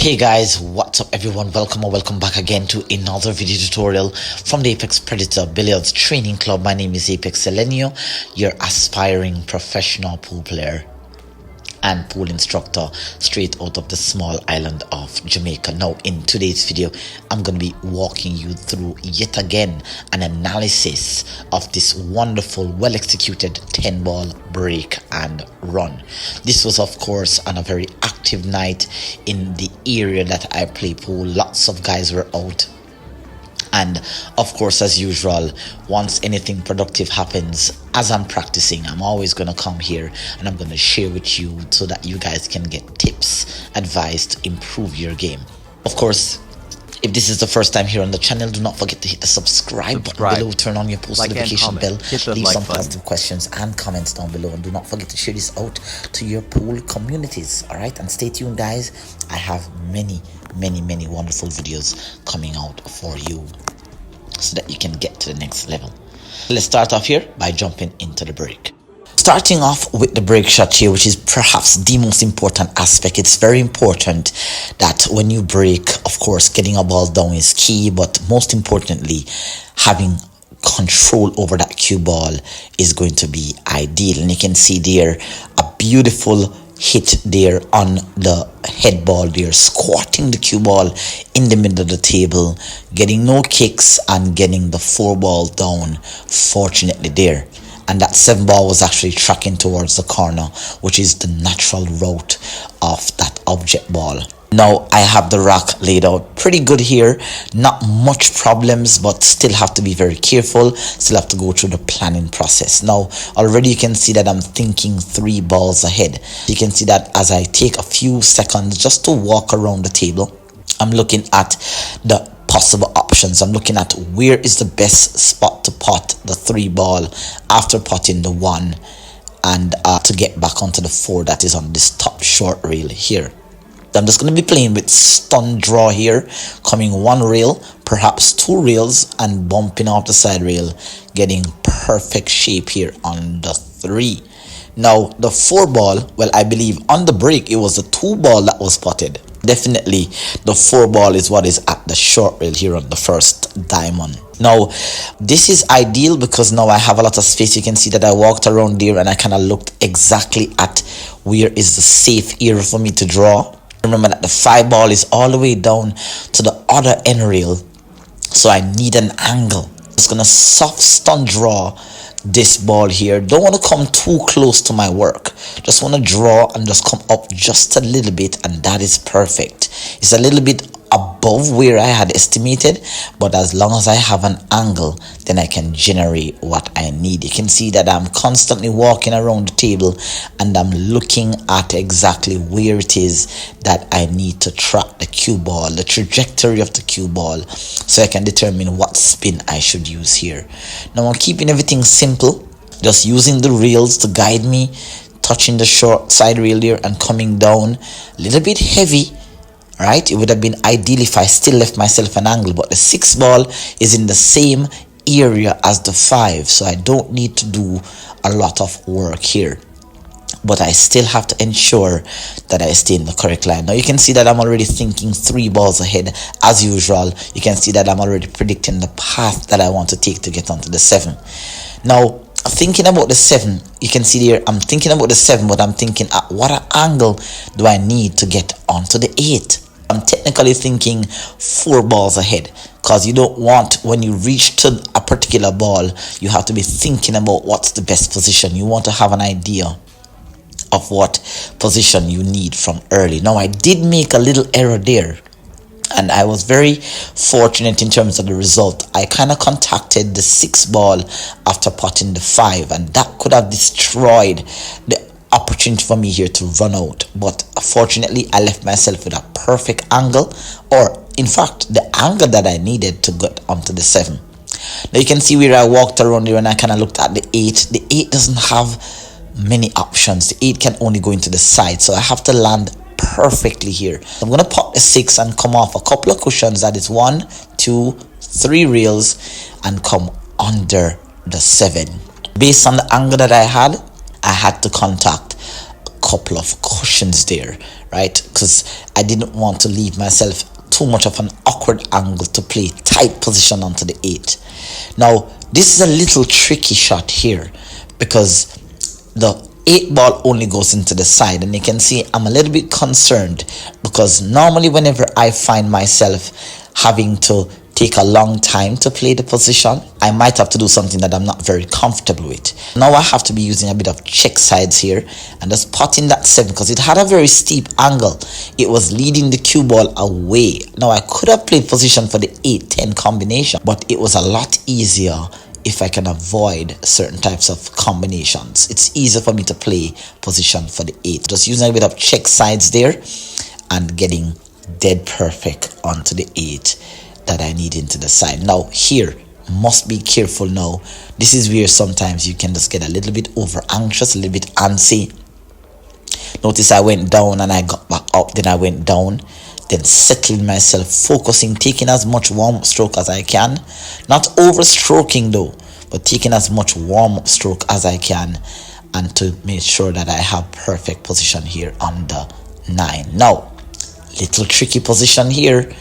Hey guys, what's up everyone? Welcome or welcome back again to another video tutorial from the Apex Predator Billiards Training Club. My name is Apex Selenio, your aspiring professional pool player and pool instructor straight out of the small island of Jamaica. Now in today's video, I'm going to be walking you through yet again an analysis of this wonderful, well executed 10 ball break and run. This was of course on a very active night in the area that I play pool. Lots of guys were out, and of course, as usual, once anything productive happens as I'm practicing, I'm always going to come here and I'm going to share with you so that you guys can get tips, advice to improve your game. Of course, if this is the first time here on the channel, do not forget to hit the subscribe button below, turn on your post notification bell, leave some positive questions and comments down below, and do not forget to share this out to your pool communities. All right, and stay tuned guys, I have many wonderful videos coming out for you so that you can get to the next level. Let's start off here by jumping into the break. Starting off with the break shot here, which is perhaps the most important aspect. It's very important that when you break, of course, getting a ball down is key, but most importantly, having control over that cue ball is going to be ideal. And you can see there a beautiful hit there on the head ball there, squatting the cue ball in the middle of the table, getting no kicks and getting the 4 ball down fortunately there. And that 7 ball was actually tracking towards the corner, which is the natural route of that object ball. Now I have the rack laid out pretty good here, not much problems, but still have to be very careful, still have to go through the planning process. Now already you can see that I'm thinking 3 balls ahead. You can see that as I take a few seconds just to walk around the table, I'm looking at the possible options. I'm looking at where is the best spot to pot the 3 ball after potting the 1 and to get back onto the 4 that is on this top short rail here. I'm just going to be playing with stun draw here, coming 1 rail, perhaps 2 rails, and bumping off the side rail, getting perfect shape here on the 3. Now the 4 ball, well, I believe on the break it was the 2 ball that was potted. Definitely the 4 ball is what is at the short rail here on the first diamond. Now this is ideal because now I have a lot of space. You can see that I walked around there and I kind of looked exactly at where is the safe area for me to draw. Remember that the 5 ball is all the way down to the other end rail, so I need an angle. Just gonna soft stun draw this ball here. Don't want to come too close to my work, just want to draw and just come up just a little bit, and that is perfect. It's a little bit above where I had estimated, but as long as I have an angle, then I can generate what I need. You can see that I'm constantly walking around the table and I'm looking at exactly where it is that I need to track the cue ball, the trajectory of the cue ball, so I can determine what spin I should use here. Now I'm keeping everything simple, just using the rails to guide me, touching the short side rail there and coming down a little bit heavy. Right, it would have been ideal if I still left myself an angle, but the 6 ball is in the same area as the 5, so I don't need to do a lot of work here, but I still have to ensure that I stay in the correct line. Now you can see that I'm already thinking 3 balls ahead as usual. You can see that I'm already predicting the path that I want to take to get onto the 7. Now thinking about the 7, you can see there I'm thinking about the 7, but I'm thinking at what angle do I need to get onto the 8. I'm technically thinking 4 balls ahead, because you don't want, when you reach to a particular ball, you have to be thinking about what's the best position. You want to have an idea of what position you need from early. Now I did make a little error there, and I was very fortunate in terms of the result. I kind of contacted the 6 ball after potting the 5, and that could have destroyed the opportunity for me here to run out, but fortunately I left myself with a perfect angle, or in fact the angle that I needed to get onto the 7. Now you can see where I walked around there and I kind of looked at the 8. The 8 doesn't have many options. The 8 can only go into the side, so I have to land perfectly here. I'm gonna pop the 6 and come off a couple of cushions, that is 1, 2, 3 rails, and come under the 7. Based on the angle that I had to contact a couple of cushions there, right? Because I didn't want to leave myself too much of an awkward angle to play tight position onto the 8. Now this is a little tricky shot here because the 8 ball only goes into the side, and you can see I'm a little bit concerned because normally whenever I find myself having to take a long time to play the position, I might have to do something that I'm not very comfortable with. Now I have to be using a bit of check sides here and just potting that 7 because it had a very steep angle. It was leading the cue ball away. Now I could have played position for the 8-10 combination, but it was a lot easier if I can avoid certain types of combinations. It's easier for me to play position for the 8. Just using a bit of check sides there and getting dead perfect onto the 8 that I need into the side. Now here, must be careful now. This is where sometimes you can just get a little bit over anxious, a little bit antsy. Notice I went down and I got back up, then I went down, then settling myself, focusing, taking as much warm-up stroke as I can. Not over-stroking though, but taking as much warm-up stroke as I can, and to make sure that I have perfect position here on the 9. Now, little tricky position here,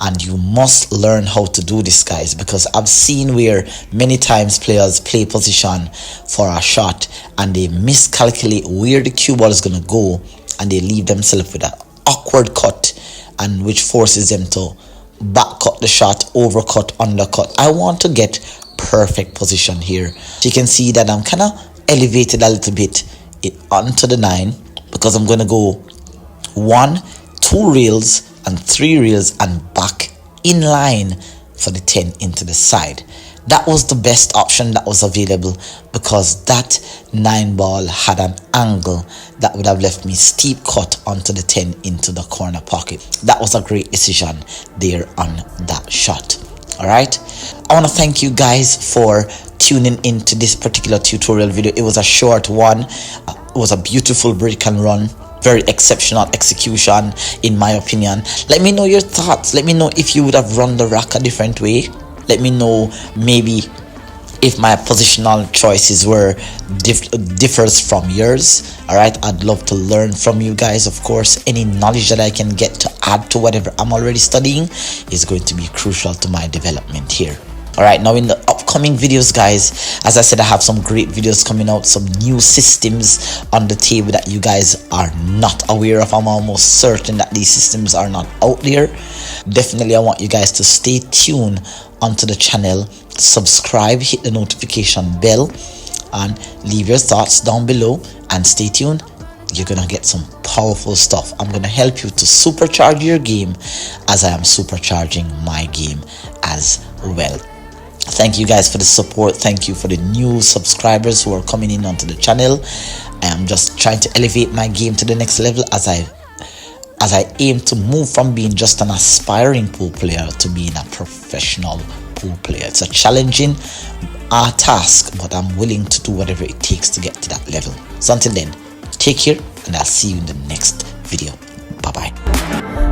and you must learn how to do this, guys, because I've seen where many times players play position for a shot and they miscalculate where the cue ball is going to go, and they leave themselves with an awkward cut, and which forces them to back cut the shot, overcut, undercut. I want to get perfect position here. So you can see that I'm kind of elevated a little bit onto the 9 because I'm going to go 1, 2 reels and 3 reels and back in line for the 10 into the side. That was the best option that was available because that 9 ball had an angle that would have left me steep cut onto the 10 into the corner pocket. That was a great decision there on that shot. Alright, I want to thank you guys for tuning into this particular tutorial video. It was a short one. It was a beautiful break and run. Very exceptional execution in my opinion. Let me know your thoughts. Let me know if you would have run the rack a different way. Let me know maybe if my positional choices were differs from yours. All right, I'd love to learn from you guys. Of course, any knowledge that I can get to add to whatever I'm already studying is going to be crucial to my development here. All right, now in the upcoming videos, guys, as I said, I have some great videos coming out, some new systems on the table that you guys are not aware of. I'm almost certain that these systems are not out there. Definitely, I want you guys to stay tuned onto the channel, subscribe, hit the notification bell, and leave your thoughts down below, and stay tuned. You're gonna get some powerful stuff. I'm gonna help you to supercharge your game as I am supercharging my game as well. Thank you guys for the support. Thank you for the new subscribers who are coming in onto the channel. I am just trying to elevate my game to the next level as I aim to move from being just an aspiring pool player to being a professional pool player. It's a challenging task, but I'm willing to do whatever it takes to get to that level. So until then, take care, and I'll see you in the next video. Bye bye.